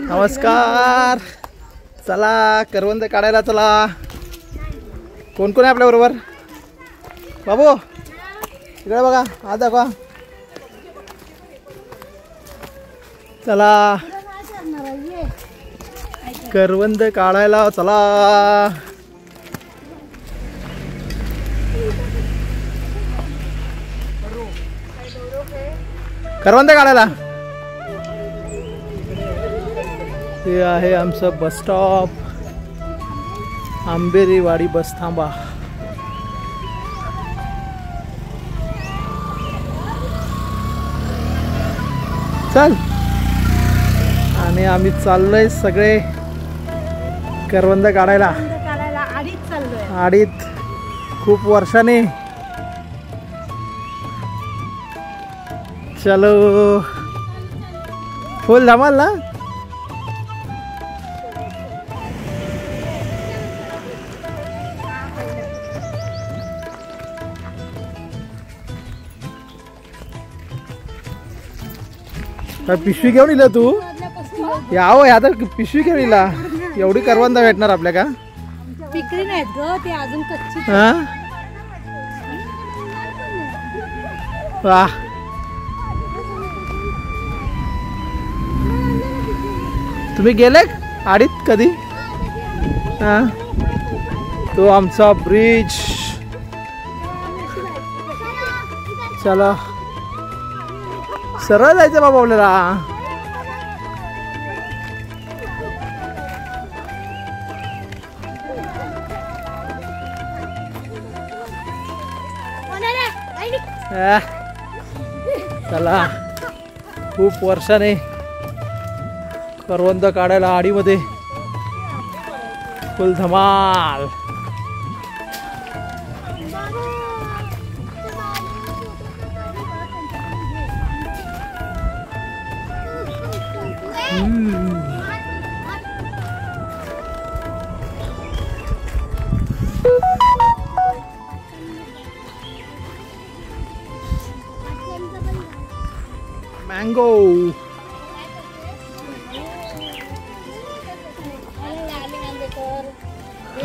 नमस्कार. चला करवंद काढायला चला. कोण कोण आहे आपल्या बरोबर? बाबू इकडे बघा, आज दाखवा. चला करवंद काढायला चला. करवंद काढायला. हे आहे आमचं बस स्टॉप, आंबेरीवाडी बस थांबा. चल. आणि आम्ही चाललोय सगळे करवंद काढायला. आडीत खूप वर्षाने. चलो फुल धमाल ना. पिशवी घेऊन इला तू याव आता पिशवी घेऊन इला. एवढी करवंद भेटणार आपल्या का? पिकली नाहीत ग ते अजून कच्ची. वाह तुम्ही गेले आडीत कधी? तो आमचा ब्रिज. चला सरळ जायचं बाबा आपल्याला. चला खूप वर्षाने करवंद काढायला आडीमध्ये फुल धमाल. मँगो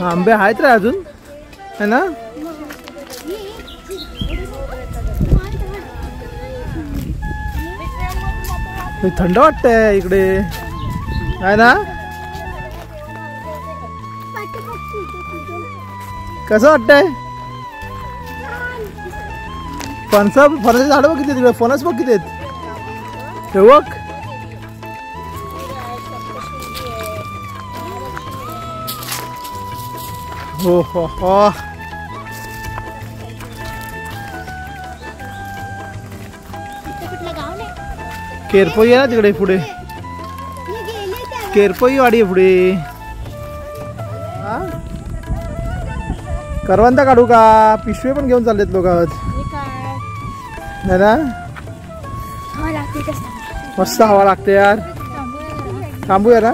आंबे आहेत रे अजून है ना. थंड वाटतंय इकडे आहे ना. कसं वाटतंय? फणसाचे झाड बघ किती तिकडे. फणस बघ किती आहेत. बघ हो हो हो. केरपोई आहे ना तिकडे पुढे. केरपोई वाडी आहे पुढे. करवंद काढू का? पिशवे पण घेऊन चाललेत लोक ना. मस्त हवा लागते यार. थांबूया ना.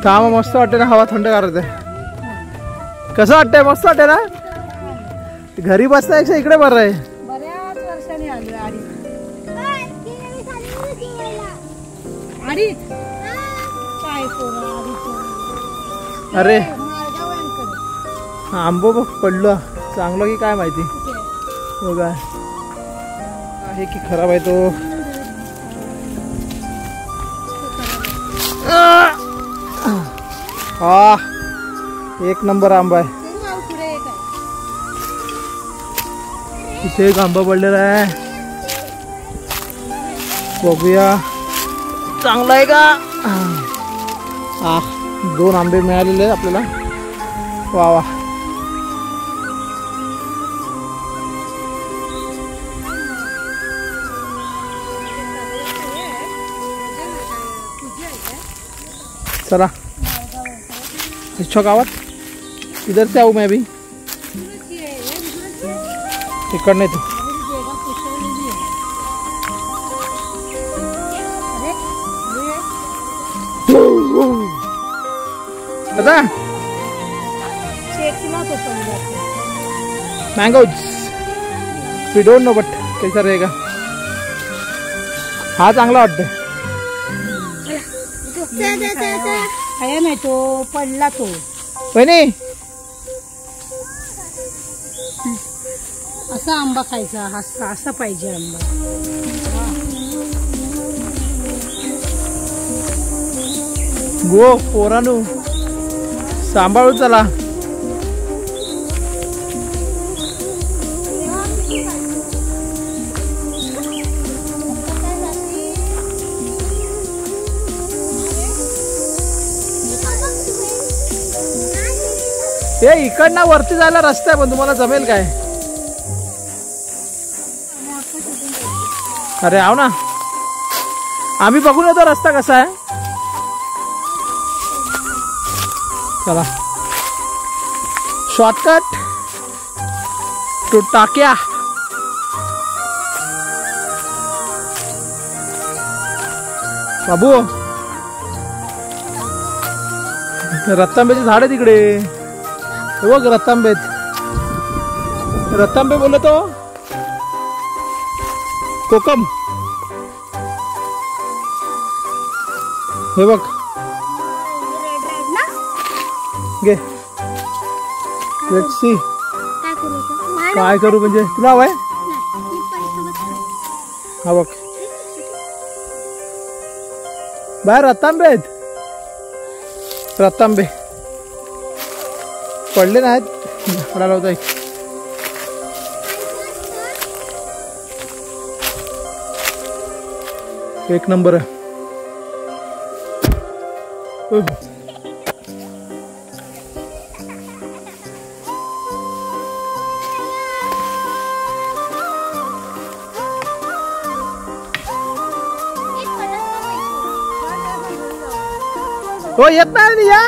काम मस्त वाटते ना. हवा थंड करते. कसं वाटतंय? मस्त वाटते ना. घरी बसण्यापेक्षा इकडे बरं आहे. बऱ्याच वर्षांनी आलो अरे आंबो बघ पडलो. चांगलं की काय माहिती. बघा आहे की खराब आहे तो. हा एक नंबर आंबा आहे. इथे एक आंबा पडलेला आहे. बघूया चांगला आहे का. हा 2 आंबे मिळालेले आहेत आपल्याला. वा वा. चला इच्छा गावात इधर से आऊ मैं भी. इकडनं तू आता mangoes we don't know but कैसा रहेगा. हा चांगला वाटतोय. खाया नाही तो पडला तो. वहिनी असा आंबा खायचा, असा पाहिजे आंबा. गो पोरानू सांभाळून चला. हे इकडनं वरती जायला रस्ता आहे पण तुम्हाला जमेल काय? अरे आव ना, आम्ही बघून येतो रस्ता कसा आहे. चला शॉर्टकट टू टाक्या. बाबू रत्तांब्याचे झाड आहे तिकडे. हे बघ रत्तांबेत, रत्तांबे बोललो तो कोकम. हे बघ घे. लेट्स सी काय करू म्हणजे तुला हवंय. हा बघ बाहेर रत्तांबे आहेत. रत्तांबे पडले नाहीत. पडायला होता एक नंबर आहे. हो येत नाही. या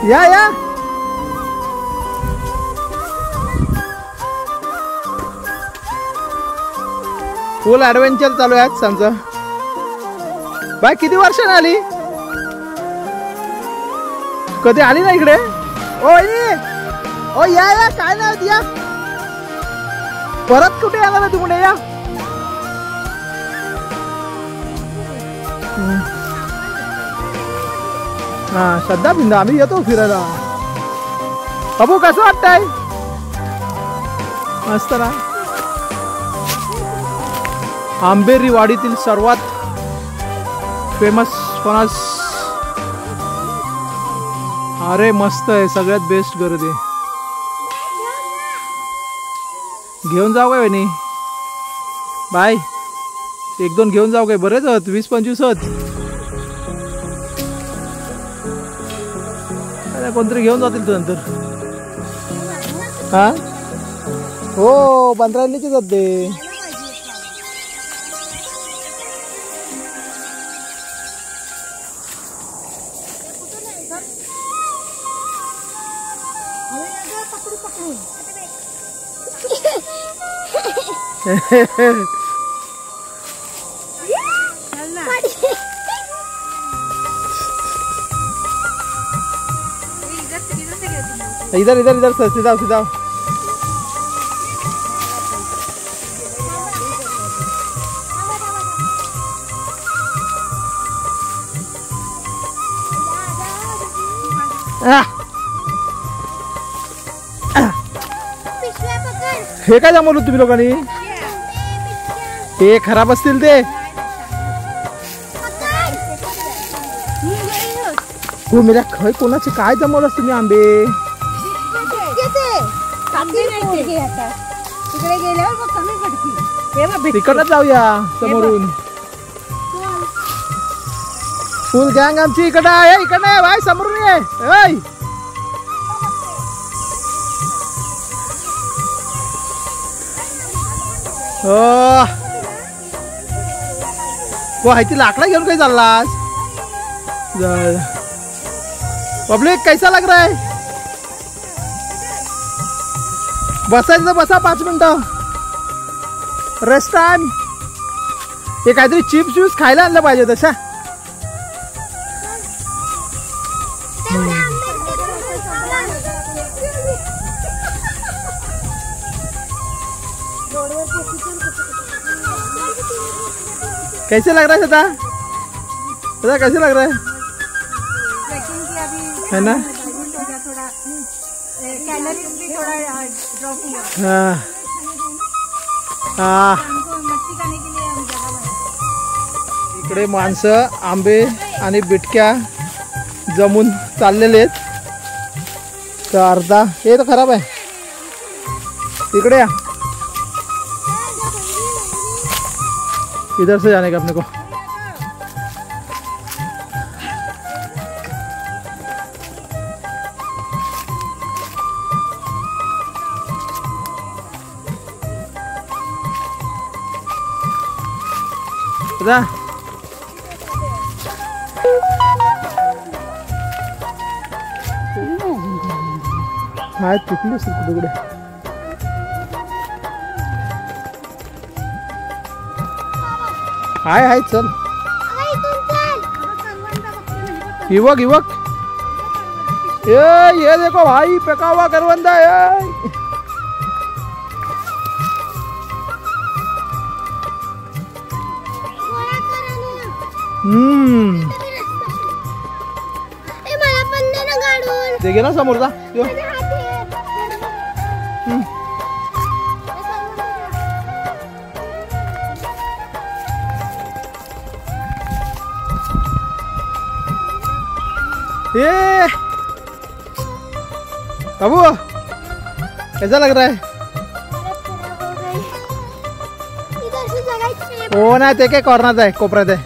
या या फुल ऍडव्हेंचर चालू आहे आमचं. बाय किती वर्षाने आली? कधी आली ना इकडे? ओ या या काय नाही या. परत कुठे आला ना तू? कुठे या. हा श्रद्धा बिंदा आम्ही येतो फिरायला. बाबू कसं वाटतंय? मस्त ना. आंबेरी वाडीतील सर्वात फेमस फणस. अरे मस्त आहे, सगळ्यात बेस्ट गर्दी. घेऊन जाऊ काय वहिनी? बाय. एक दोन घेऊन जाऊ काय? बरेच आहेत, 20-25 आहेत. कोणतरी घेऊन जातील तू नंतर. हा हो 15चे जात ते. इधर इधर इधर सर सीधा सीधा. हे काय जमवलं तुम्ही लोकांनी? हे खराब असतील ते. हो मेरा खय कोणाचे काय जमवलं तुम्ही आंबे? तिकडच जाऊया समोरून. फुल गँग आमची इकडं आहे. इकडं आहे भाई, समोरून ये. हो ती लाकडा घेऊन काही चाललास? पब्लिक कैसा लग रहा है? बसायचं बसा 5 मिनिटं रेस्ट टाइम. हे काहीतरी चिप्स विप्स खायला आणलं पाहिजे तशा. कैसे लग रहा है सदा? सदा कैसे लग रहा है? है ना? हाँ हाँ. इकडे माणसं आंबे आणि बिटक्या जमून चाललेले आहेत. तर अर्धा हे तर खराब आहे. इकडे या. इधर से जाने का अपने को. जा. हाय तुटली असेल कुठे कुठे. हाय हाय चल. युवक युवक ये देखो भाई पका हुआ करवंदा है. देखे ना समोर जा. ये बाबू कैसा लग रहा है? हो ना ते काय कॉर्नर आहे कोपऱ्यात आहे.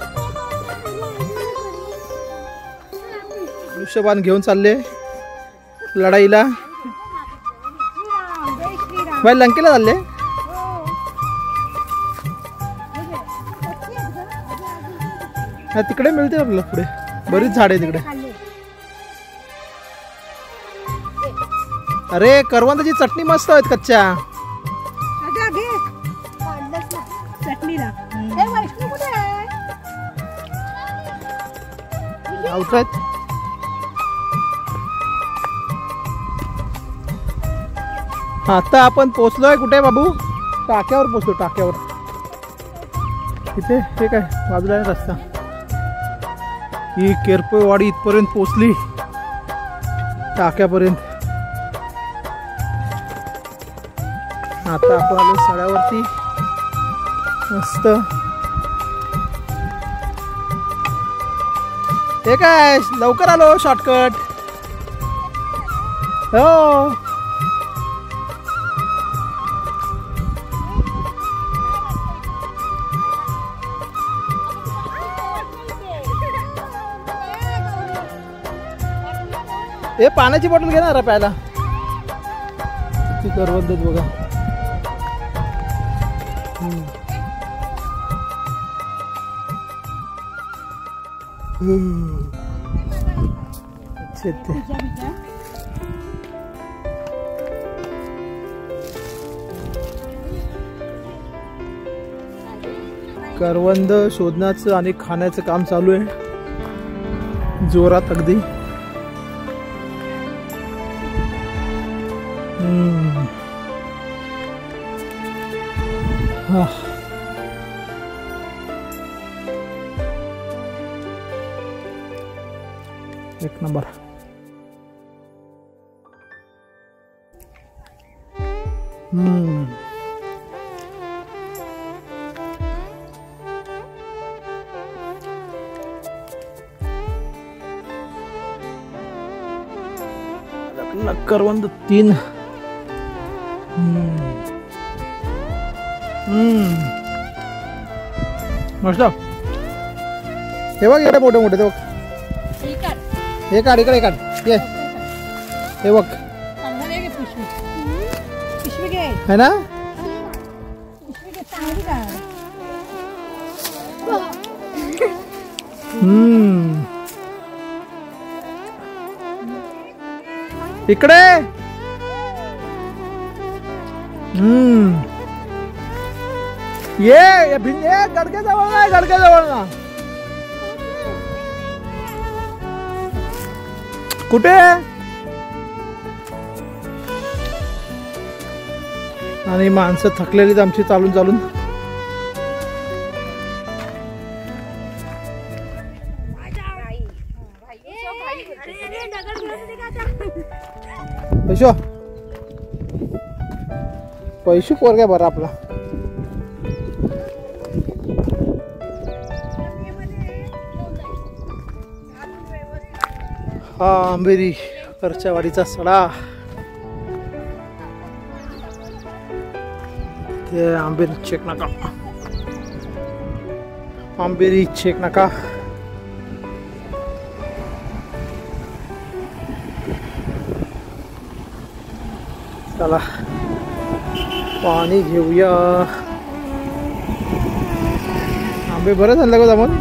धनुष्यबाण घेऊन चालले लढाईला. बाई लंकेला चालले. हा तिकडे मिळते आपल्याला पुढे बरीच झाड आहे तिकडे. अरे करवंदाची चटणी मस्त आहेत कच्च्या. आता आपण पोचलोय कुठे बाबू? टाक्यावर पोचलो. टाक्यावर इथे हे काय बाजूला आहे रस्ता. ही केरपेवाडी इथपर्यंत पोचली टाक्यापर्यंत. आता आपण आलो सड्यावरती मस्त. हे काय लवकर आलो शॉर्टकट. हो हे पाण्याची बॉटल घेणार प्यायला. ती करवंद बघा. करवंद शोधण्याचं आणि खाण्याचं काम चालू आहे जोरात अगदी. एक नंबर. करवंद 3. मस्त. हे बघ एवढे मोठे मोठे. ते बघ हे काढ इकडे काढ. ये हे बघ है ना. इकडे ये भिंगे गडके जवळ ना. गडके जवळ ना. कुठे? आणि माणसं थकलेलीत आमची चालून चालून. पैशो पैशू कोर काय बरं आपला. हा आंबेरी घरच्या वाडीचा सडा. ते आंबेरी चेक नाका. आंबेरी चेक नाका. चला पाणी घेऊया. आंबे बरं झालं का जमून.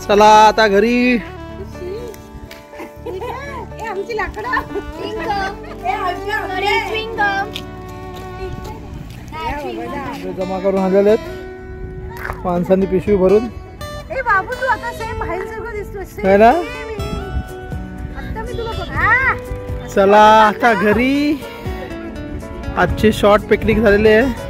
चला आता घरी. आमची लाकडं जमा करून आलेले आहेत माणसांनी पिशवी भरून. ए बाबू तू आता सेम बाहेरसारखं दिसतोस. है ना. आता मी तुला बघ. चला आता घरी. आजचे शॉर्ट पिकनिक झालेले आहे.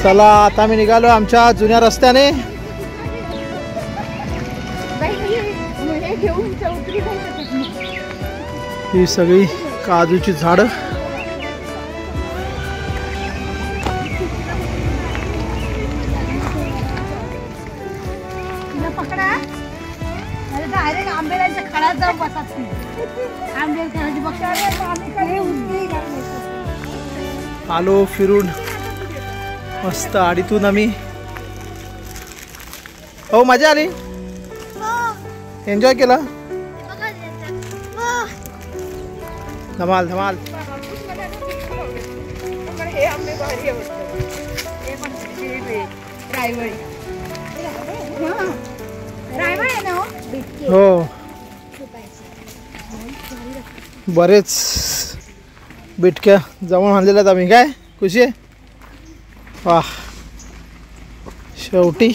चला आता मी निघालो आमच्या जुन्या रस्त्याने. ही सगळी काजूची झाडं. पकडा डायरेक्ट आंबेऱ्याच्या खळात जाऊन बसत. आंबेल आलो फिरून मस्त आडीतून आम्ही. हो मजा आली. एन्जॉय केला. धमाल धमाल. हो बरेच बिटक्या जाऊन आणलेल्या आहेत आम्ही. काय खुशी आहे. वाह शेवटी